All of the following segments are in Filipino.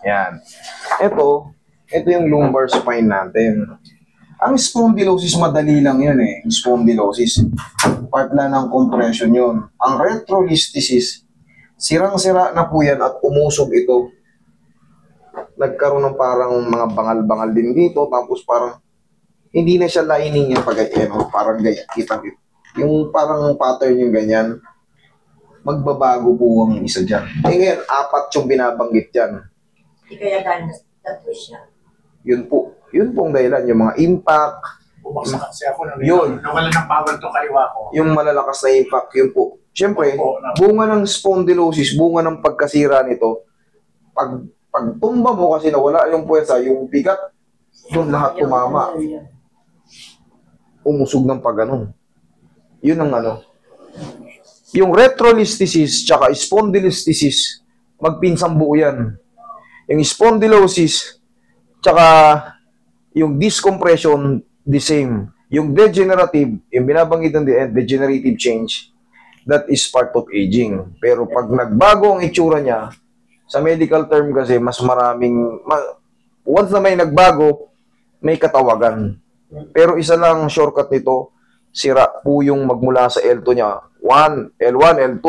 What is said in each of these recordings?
Yan. Ito yung lumbar spine natin. Ang spondylosis, madali lang yan eh. Spondylosis. Part na ng compression yun. Ang retrolisthesis, sirang-sira na po yan at umusog ito. Nagkaroon ng parang mga bangal-bangal din dito. Tapos parang, hindi na siya lining yung parang ganyan. Kita mo. Yung parang pattern yung ganyan. Magbabago po ang isa dyan. Ngayon, 4 yung binabanggit dyan. Hindi kaya dahil na siya. Yun po. Yun pong dahilan. Yung mga impact. Bumagsak kasi ako nung yun. Nawalan ng power to kaliwa ko. Yung malalakas na impact, yun po. Siyempre, bunga ng spondylosis, bunga ng pagkasira nito, pag tumba mo kasi nawala yung puwersa, yung bigat, doon lahat tumama. Umusog ng pagganon. Yun ang ano. Yung retrolisthesis tsaka spondylolisthesis, magpinsang buo yan. Yung spondylosis tsaka yung discompression, the same. Yung degenerative, yung binabanggit ng degenerative change, that is part of aging. Pero pag nagbago ang itsura niya, sa medical term kasi, mas maraming, once na may nagbago, may katawagan. Pero isa lang shortcut nito, sira po yung magmula sa L2 niya. L1, L2,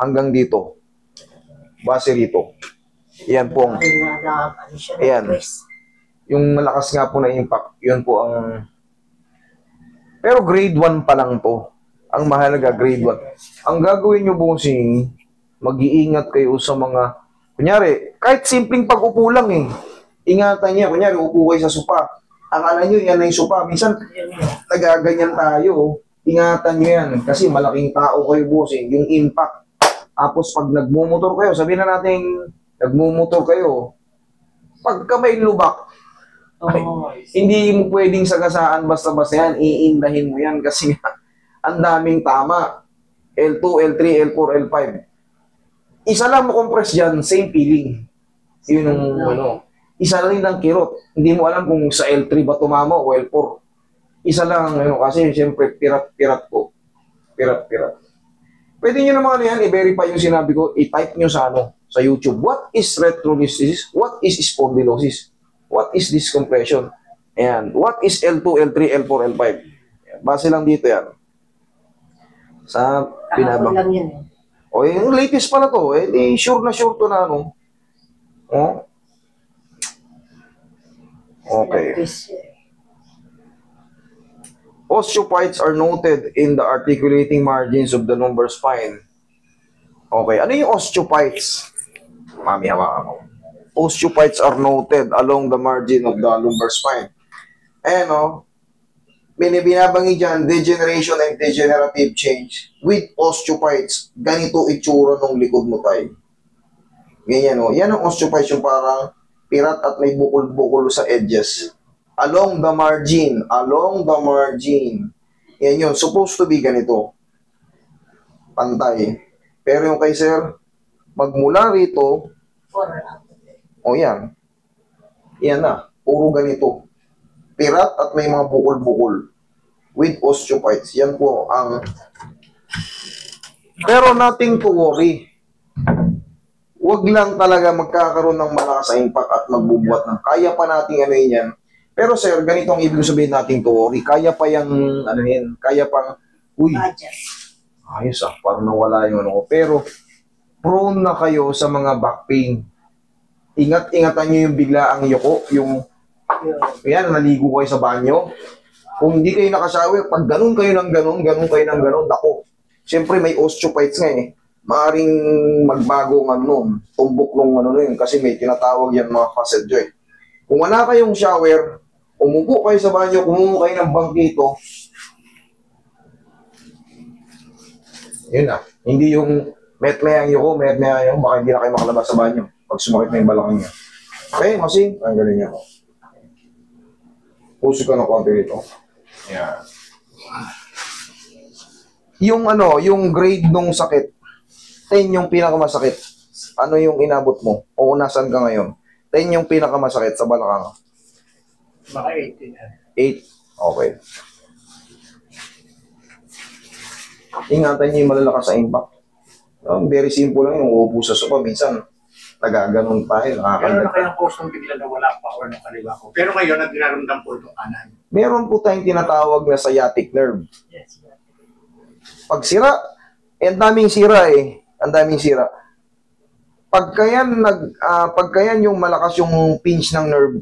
hanggang dito. Base rito. Yan pong, ayan. Yung malakas nga po na impact, yun po ang, pero grade 1 pa lang to. Ang mahalaga, grade 1. Ang gagawin nyo, bossing, mag-iingat kayo sa mga, kunyari, kahit simpleng pag-upo lang eh. Ingatan niya, kunyari, upo kayo sa sopa. Akala nyo, yan na yung sopa. Minsan, nagaganyan tayo. Ingatan nyo yan. Kasi malaking tao kayo, bossing. Yung impact. Tapos, pag nagmumotor kayo, sabihin na natin, nagmumotor kayo, pagka may lubak, hindi mo pwedeng sagasaan basta-basta yan. Iindahin mo yan kasi ang daming tama. L2, L3, L4, L5. Isa lang mo-compress dyan, same feeling. Yun yung ano. Isa lang ang kirot. Hindi mo alam kung sa L3 ba tumama o L4. Isa lang ano, kasi siyempre pirat-pirat ko. Pirat-pirat. Pwede nyo naman yan, i-verify yung sinabi ko, i-type nyo sa ano, sa YouTube. What is retrolisthesis? What is spondylosis? What is discompression? Ayan. What is L2, L3, L4, L5? Ayan. Base lang dito yan. Sa pinabang. Lang yan eh. O, yung latest pala to. Eh, di sure na sure to na, ano. O. Okay. Osteophytes are noted in the articulating margins of the lumbar spine. Okay. Ano yung osteophytes? Mami, hawakan mo. Osteophytes are noted along the margin of the lumbar spine. Ayan o, binabangi dyan, degeneration and degenerative change with osteophytes. Ganito itsura ng likod mo tayo. Ganyan o. Yan ang osteophytes, yung parang pirat at may bukol-bukol sa edges. Along the margin. Along the margin. Yan yun. Supposed to be ganito. Pantay. Pero yung kay sir, magmula rito, o yan. Yan na. Puro ganito. Pirat at may mga bukol-bukol. With osteophytes. Yan po ang... Pero nothing to worry. Huwag lang talaga magkakaroon ng malakas na impact at magbubuhat ng kaya pa nating ano yan. Pero sir, ganito ang ibig sabihin natin to worry. Kaya pa yung, ano yan, kaya pang, uy, ayos ah, parang nawala yung ano ko. Pero, prone na kayo sa mga back pain. Ingat-ingatan nyo yung bigla ang yuko, yung, yan, naligo kayo sa banyo. Kung hindi kayo nakashower, pag ganun kayo ng ganun, ganun kayo ng ganun, dako. Siyempre may osteophytes nga eh. Maaring magbago ng ano, tumbok nung ano yun, kasi may tinatawag yan mga facet joint. Kung wala kayong shower, umupo kayo sa banyo, kumuha kayo ng bangkito, yun na. Hindi yung met-mayang yuko, met-mayang yuko, baka hindi na kayo makalabas sa banyo pag sumakit na yung balakang niya. Okay, masing, ang galing niya. Puso ka ng konti dito. Yan. Yung ano, yung grade nung sakit, 10 yung pinakamasakit. Ano yung inabot mo? O nasan ka ngayon? 10 yung pinakamasakit sa balakang. Baka 18 yan. 8? Okay. Ingatan niyo yung malalakas sa impact. Very simple lang yung uupo sa sopa. Minsan, Tagaganon tayo, Meron na nakakaganda. kayang post nung bigla na wala ang power ng kaliwa ko. Pero ngayon, ang dinaramdam ko itong kanan. Meron po tayong tinatawag na sciatic nerve. Yes. Pag sira, ang daming sira eh. Ang daming sira. Pagka yan yung malakas yung pinch ng nerve,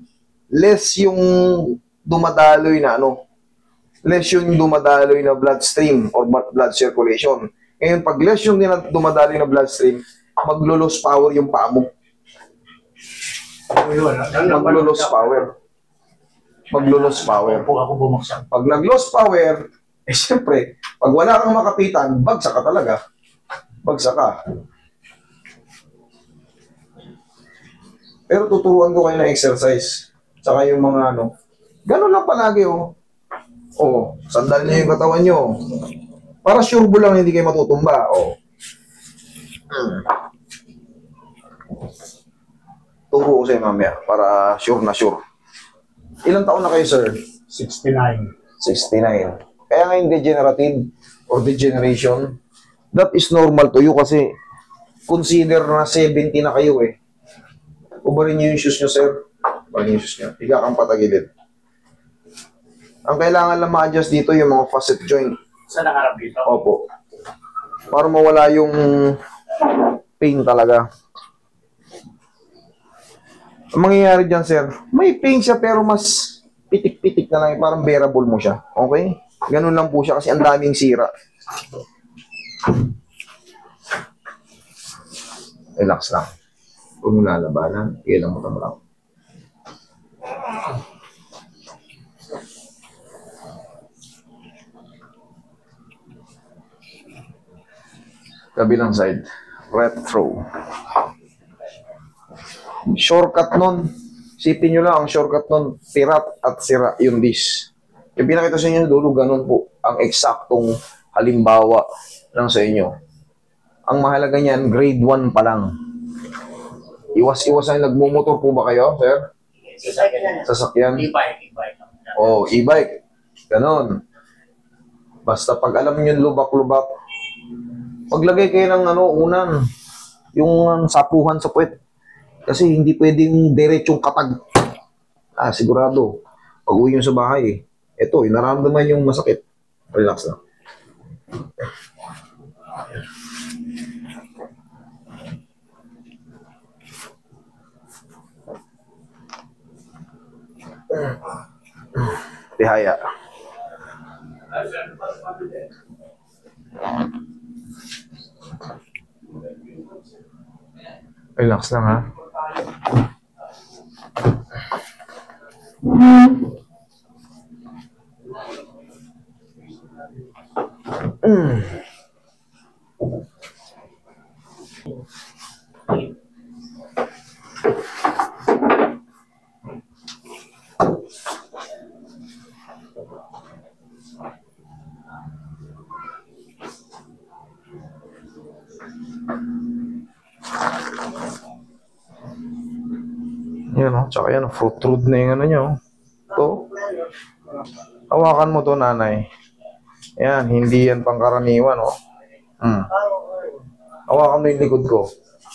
less yung dumadaloy na less yung dumadaloy na bloodstream or blood circulation. Ngayon, pag less yung dumadaloy na bloodstream, maglo-lose power yung paa mo. Maglo-lose power. Maglo-lose power. Opo, ako bumagsak. Pag nag-lose power, siyempre, pag wala kang makapitan, bagsak ka talaga. Bagsak ka. Pero tuturuan ko kayo ng exercise. Tsaka yung mga ganun lang palagi sandal niyo yung katawan niyo. Para sure lang hindi kayo matutumba. Turo ko sa'yo mamaya para sure na sure. Ilang taon na kayo, sir? 69. 69. Kaya ngayon degenerative or degeneration, that is normal to you kasi consider na 70 na kayo eh. Ubarin niyo yung shoes niyo, sir. Ubarin niyo yung shoes niyo. Higa kang patagilid. Ang kailangan lang ma-adjust dito yung mga facet joint. Sa nangarap dito? Opo. Para mawala yung pain talaga. Ang mangyayari dyan, sir, may pain siya pero mas pitik-pitik na lang. Parang bearable mo siya. Okay? Ganun lang po siya kasi ang daming sira. Relax lang. Huwag mo lalabanan. Ilang mo lang. Kabilang side. Retro. Shortcut nun. Sipin nyo lang ang shortcut nun. Pirat at sira yung disc. Yung pinakita sa inyo dulo, ganun po. Ang eksaktong halimbawa lang sa inyo. Ang mahalaga niyan, grade 1 pa lang. Iwas-iwas na nagmumotor po ba kayo, sir? Sasakyan? E-bike. E-bike. Ganon. Basta pag alam nyo lubak-lubak, maglagay kayo ng unan, yung sapuhan sa puwet. Kasi hindi pwedeng diretsong katag. Sigurado. Pag uwi nyo sa bahay, ito, naramdaman yung masakit. Relax lang. Tihaya. Relax lang ha. Yan tsaka yan, fruit root na yung nyo. Ito. Hawakan mo to, nanay. Yan, hindi yan pangkaraniwan, Hawakan mo yung likod ko.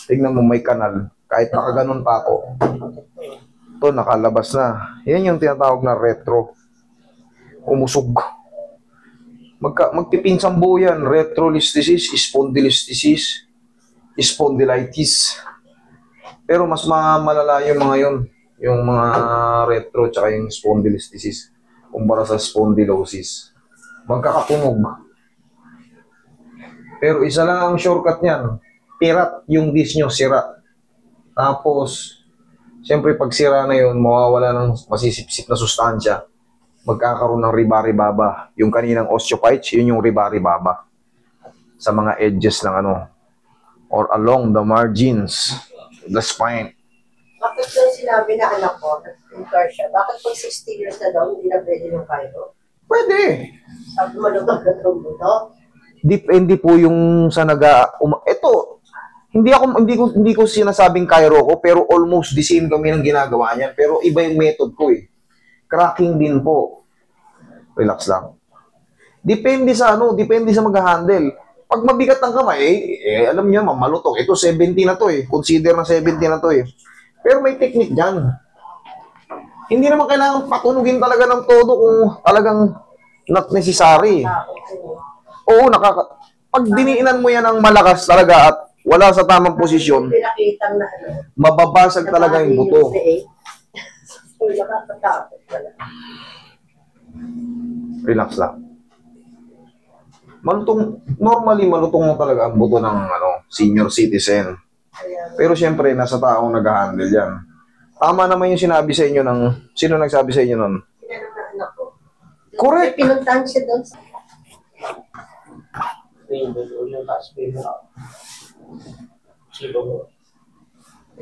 Tignan mo, may kanal. Kahit nakaganon pa ako. Ito, nakalabas na. Yan yung tinatawag na retro. Umusog. Magpipinsang buo yan. Retrolisthesis, spondylolisthesis, spondylitis. Pero mas malala yung mga yun. Yung mga retro tsaka yung spondylolisthesis. Kumpara sa spondylosis. Magkakatunog. Pero isa lang ang shortcut niyan. Pirat yung disc nyo, sira. Tapos, siyempre pag sira na yun, mawawala ng masisipsip na sustansya. Magkakaroon ng ribari-baba. Yung kaninang osteophytes, yun yung ribari-baba. Sa mga edges ng or along the margins, the spine. Bakit yung sinabi na anak ko, nag-incar siya, bakit pag 60 years na daw, hindi na pwede yung Cairo? Pwede. Sabi mo lang magkatong mo to? Depende po yung sa ito, hindi ko sinasabing Cairo ko, pero almost the same kami ng ginagawa niyan. Pero iba yung method ko eh. Cracking din po. Relax lang. Depende sa depende sa mag-handle. Pag mabigat ang kamay, alam niyo, malutok. Ito, 70 na to eh. Consider na 70 na to eh. Pero may technique dyan. Hindi naman kailangan patunugin talaga ng todo kung talagang not necessary. Oo, pag diniinan mo yan ng malakas talaga at wala sa tamang posisyon, Pinakitang na ano. mababasag talaga yung buto. Uy, nakakatakot pala. Relax lang. Normally malutong mo talaga ang buto ng senior citizen. Ayan. Pero siyempre, nasa taong nag-handle yan. Tama naman yung sinabi sa inyo sino nagsabi sa inyo nun? Tinanong na anak ko. Correct. May pinuntahan siya doon sa...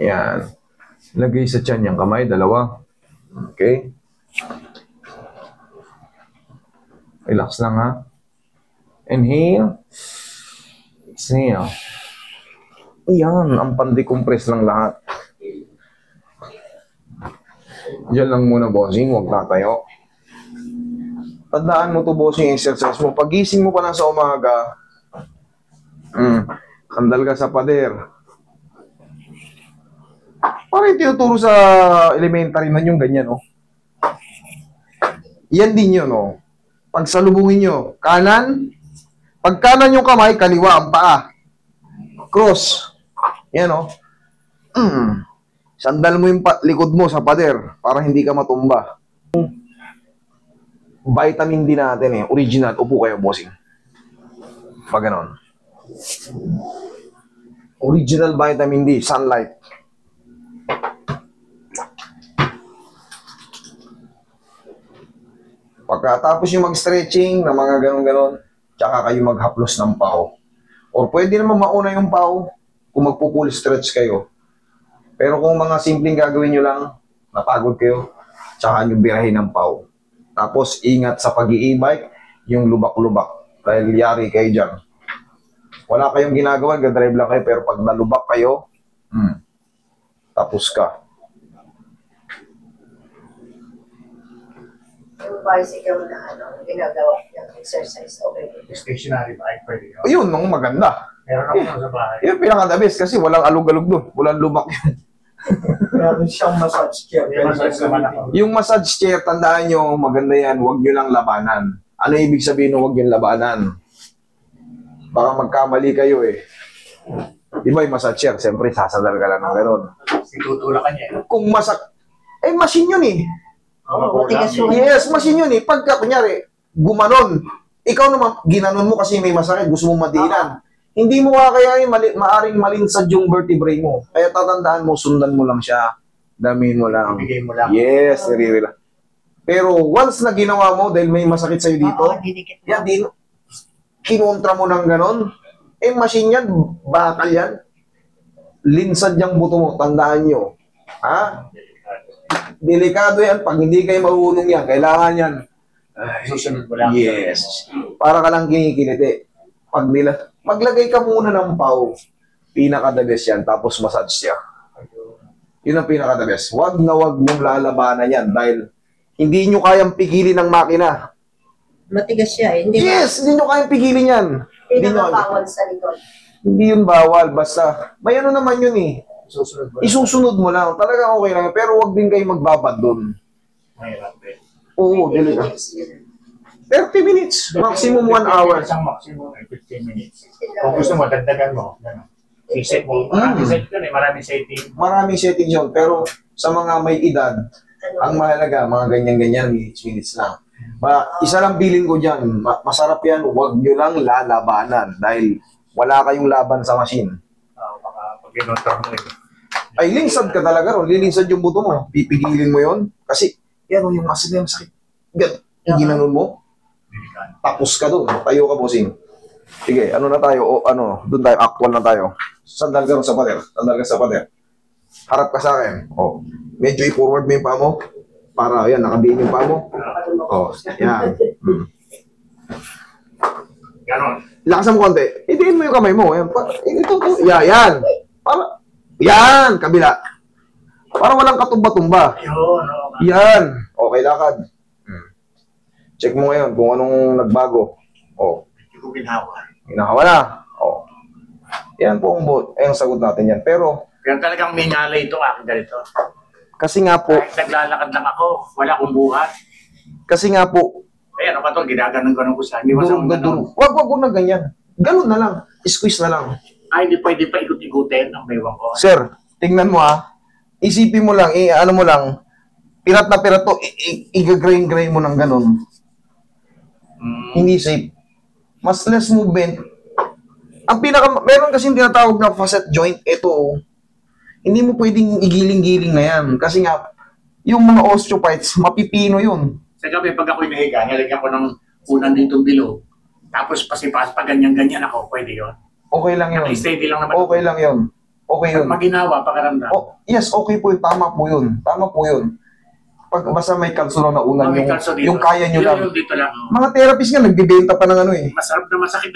Yan. Lagay sa tiyan yung kamay, dalawa. Okay. Relax lang ha. Inhale. Exhale. Yan, ang pandi-compress lang lahat. Diyan lang muna, bossing. Huwag tatayo. Tandaan mo to, bossing, exercise mo. Pagising mo pa lang sa umaga, sandal ka sa pader. Parang tinuturo sa elementary man yung ganyan, no? Yan din yun, no? Pag salubungin nyo, kanan, pag kanan yung kamay, kaliwa ang paa. Cross. Yan, no? Sandal mo yung likod mo sa pader para hindi ka matumba. Vitamin D natin eh. Original. Upo kayo, bossing. Pag ganon. Original vitamin D. Sunlight. Pagkatapos yung mag-stretching na mga ganon-ganon, tsaka kayo maghaplos ng pao. Or pwede naman mauna yung pao kung magpo-full stretch kayo. Pero kung mga simpleng gagawin nyo lang, napagod kayo, tsaka nyo birahin ng pao. Tapos, ingat sa pag-i-e-bike, yung lubak-lubak. Dahil yari kayo dyan. Wala kayong ginagawa, gadrive lang kayo, pero pag nalubak kayo, tapos ka. Yung bicycle na ginagawa niyang exercise. Okay. Stationary ba? Ay, pwede yun. Yun, nung maganda. Meron ako sa bahay. Yun, pinaka-the best kasi walang alog-alog doon. Walang lubak yun. Meron siyang massage chair. May massage naman ako. Yung massage chair, tandaan nyo, maganda yan, huwag nyo lang labanan. Ano ibig sabihin ng huwag nyo labanan? Baka magkamali kayo eh. Di ba yung massage chair, siyempre sasandal ka lang ng gano'n. Tutulak ka niya. Kung machine yun eh. Oo, matigas yung... Yes, machine yun eh. Pagka, kunyari, gumanon, ikaw naman, ginanon mo kasi may masakit, gusto mong madiinan. Hindi mo kakayanin, maaring malinsad yung vertebrae mo. Kaya tatandaan mo, sundan mo lang siya. Damin mo lang. Ibigay mo lang. Yes, nire-relax. Pero once na ginawa mo, dahil may masakit sa'yo dito, Oo, didikit mo. yan din, kinontra mo ng ganon, machine yan, bakal yan. Linsad yung buto mo, tandaan nyo. Ha? Delikado yan, pag hindi kayo marunong yan, kailangan yan. Susunod mo lang. Yes. Para ka lang kinikiliti. Maglagay ka muna ng pau. Pinaka-the best yan, tapos massage siya. Yun ang pinaka-the best. Wag na wag mong lalabanan yan dahil hindi nyo kayang pigilin ng makina. Matigas siya eh. Hindi Yes, hindi nyo kayang pigilin yan. Hindi nyo- naman bawal sa likod. Hindi yun bawal, basta may ano naman yun eh. Susunod mo lang. Isusunod mo lang. Talaga okay lang. Pero wag din kayo magbabad doon. Mahirap eh. Oo, delikado. 30 minutes. Maximum 1 hour. Isang maximum ay 15 minutes. Kung gusto mo, dagdagan mo. Ganun. I-set mo. Maraming set yun eh. Maraming setting. Maraming setting yun. Pero sa mga may edad, ang mahalaga, mga ganyan-ganyan, minutes lang. Isa lang bilin ko dyan, masarap yan, huwag nyo lang lalabanan dahil wala kayong laban sa machine. Baka pag inotor mo eh. Ay, linsad ka talaga ron. Lilinsad yung buto mo. Pipigilin mo yon kasi yan yung muscle yung sakit. Ginanon mo, Delikado. tapos ka doon. Tayo ka, bossing. Sige, ano na tayo? O ano, doon tayo, actual na tayo. Sandal ka ron sa pader. Sandal ka sa pader. Harap ka sa akin. O, medyo i-forward mo yung paa mo. Para, yan, nakabihin yung paa mo. O, yan. Ganon. Lakasan mo konti. Idiin mo yung kamay mo. Yan. Ito. Yan. Para, yan, kabila. Para walang katumba-tumba. Ayun. Yan. Okay, lakad. Check mo ngayon kung anong nagbago. O, Hindi ko ginawa. hinahawa na. Oh. Yan po ang sagot natin yan. Pero, talagang may ngalay ito akin ganito. kasi nga po, Kahit naglalakad lang ako, wala akong buhat. kasi nga po, Eh, ano ba ito? Ginaganon-ganon ko sa hindi mo sa ganon. wag na ganyan. Ganun na lang. Squeeze na lang. Hindi pwede pa ikot-ikutin ang baywang ko. Sir, tingnan mo isipin mo lang, ano mo lang, pirat na pirat to, i-grain mo ng ganun. Hindi safe. Mas less movement. Meron kasing tinatawag na facet joint, ito, hindi mo pwedeng igiling-giling na yan. Kasi nga, yung mga osteophytes, mapipino yun. Sa gabi, pag ako'y nahiga, nilagyan ko ng unan dito below, tapos pasipas pa ganyan-ganyan ako, pwede yun. Okay lang yun. Naka-steady lang naman. Okay lang yun. Okay yun. Pag maginawa, pakaramdam. Oh, yes, okay po yun. Tama po yun. Tama po yun. Basta may kalso lang na ulan, May kalso dito. yung kaya nyo lang. Yung dito lang. Mga therapist nga, nagbibenta pa ng ano eh. Masarap na masakit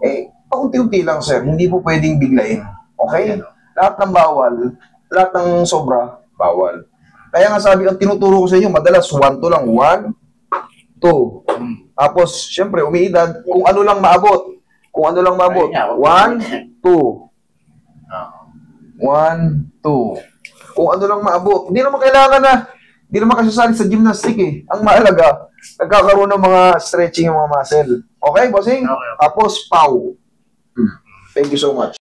eh. Paunti-unti lang, sir. Hindi po pwedeng biglayin. Okay? Lahat ng bawal, lahat ng sobra, bawal. Kaya nga sabi, ang tinuturo ko sa inyo, madalas 1 to lang. 1, 2. Tapos, syempre, umiidad, kung ano lang maabot. Kung ano lang maabot. 1, 2. 1, 2. Kung ano lang maabot. Hindi naman kailangan na, hindi naman kasasali sa gymnastic eh. Ang mahalaga, nagkakaroon ng mga stretching ng mga muscle. Okay, bossing? Okay. Tapos, pow. Thank you so much.